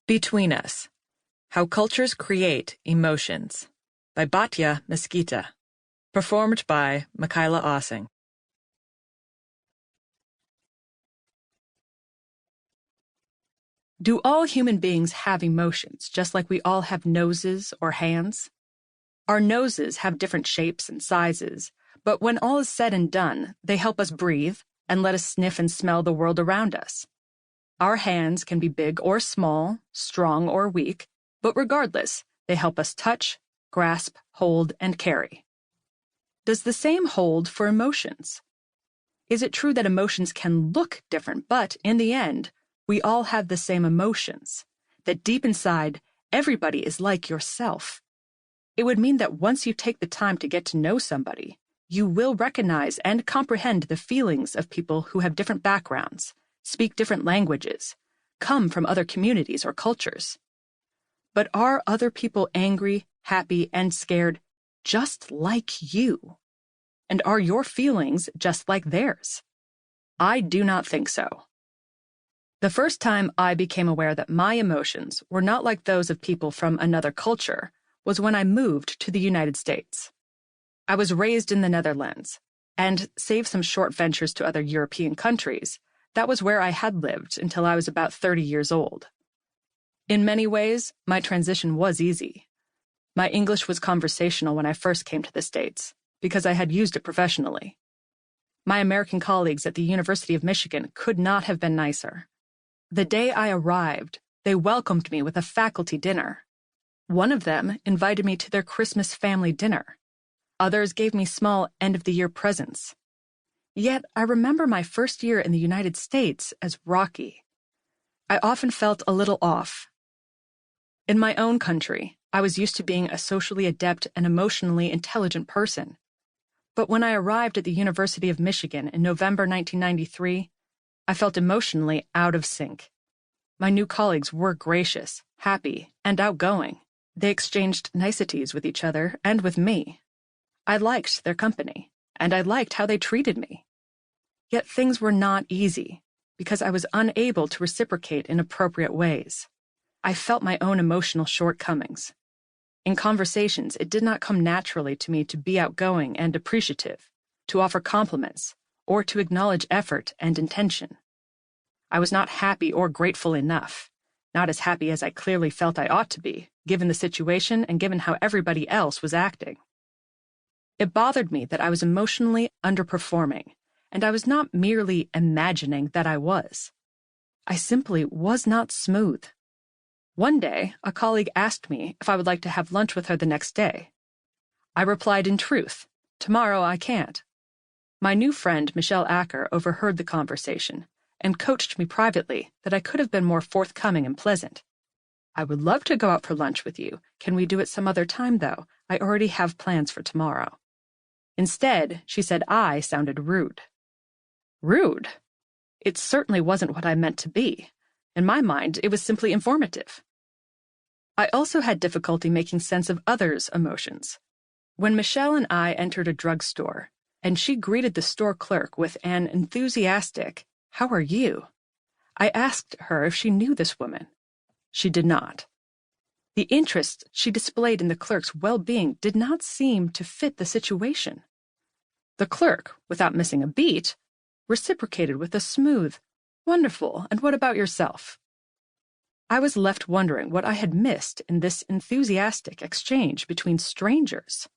Between Us: How Cultures Create Emotions by Batja Mesquita. Performed by Michaela Ossing. Do all human beings have emotions, just like we all have noses or hands? Our noses have different shapes and sizes, but when all is said and done, they help us breathe and let us sniff and smell the world around us. Our hands can be big or small, strong or weak, but regardless, they help us touch, grasp, hold, and carry. Does the same hold for emotions? Is it true that emotions can look different, but in the end, we all have the same emotions, that deep inside, everybody is like yourself? It would mean that once you take the time to get to know somebody, you will recognize and comprehend the feelings of people who have different backgrounds, speak different languages, come from other communities or cultures. But are other people angry, happy, and scared just like you? And are your feelings just like theirs? I do not think so. The first time I became aware that my emotions were not like those of people from another culture was when I moved to the United States. I was raised in the Netherlands, and save some short ventures to other European countries, that was where I had lived until I was about 30 years old. In many ways, my transition was easy. My English was conversational when I first came to the States, because I had used it professionally. My American colleagues at the University of Michigan could not have been nicer. The day I arrived, they welcomed me with a faculty dinner. One of them invited me to their Christmas family dinner. Others gave me small end-of-the-year presents. Yet I remember my first year in the United States as rocky. I often felt a little off. In my own country, I was used to being a socially adept and emotionally intelligent person. But when I arrived at the University of Michigan in November 1993, I felt emotionally out of sync. My new colleagues were gracious, happy, and outgoing. They exchanged niceties with each other and with me. I liked their company, and I liked how they treated me. Yet things were not easy, because I was unable to reciprocate in appropriate ways. I felt my own emotional shortcomings. In conversations, it did not come naturally to me to be outgoing and appreciative, to offer compliments, or to acknowledge effort and intention. I was not happy or grateful enough, not as happy as I clearly felt I ought to be, given the situation and given how everybody else was acting. It bothered me that I was emotionally underperforming, and I was not merely imagining that I was. I simply was not smooth. One day, a colleague asked me if I would like to have lunch with her the next day. I replied in truth, "Tomorrow I can't." My new friend, Michelle Acker, overheard the conversation and coached me privately that I could have been more forthcoming and pleasant. "I would love to go out for lunch with you. Can we do it some other time, though? I already have plans for tomorrow." Instead, she said I sounded rude. Rude? It certainly wasn't what I meant to be. In my mind, it was simply informative. I also had difficulty making sense of others' emotions. When Michelle and I entered a drugstore, and she greeted the store clerk with an enthusiastic, "How are you?" I asked her if she knew this woman. She did not. The interest she displayed in the clerk's well-being did not seem to fit the situation. The clerk, without missing a beat, reciprocated with a smooth, "Wonderful, and what about yourself?" I was left wondering what I had missed in this enthusiastic exchange between strangers.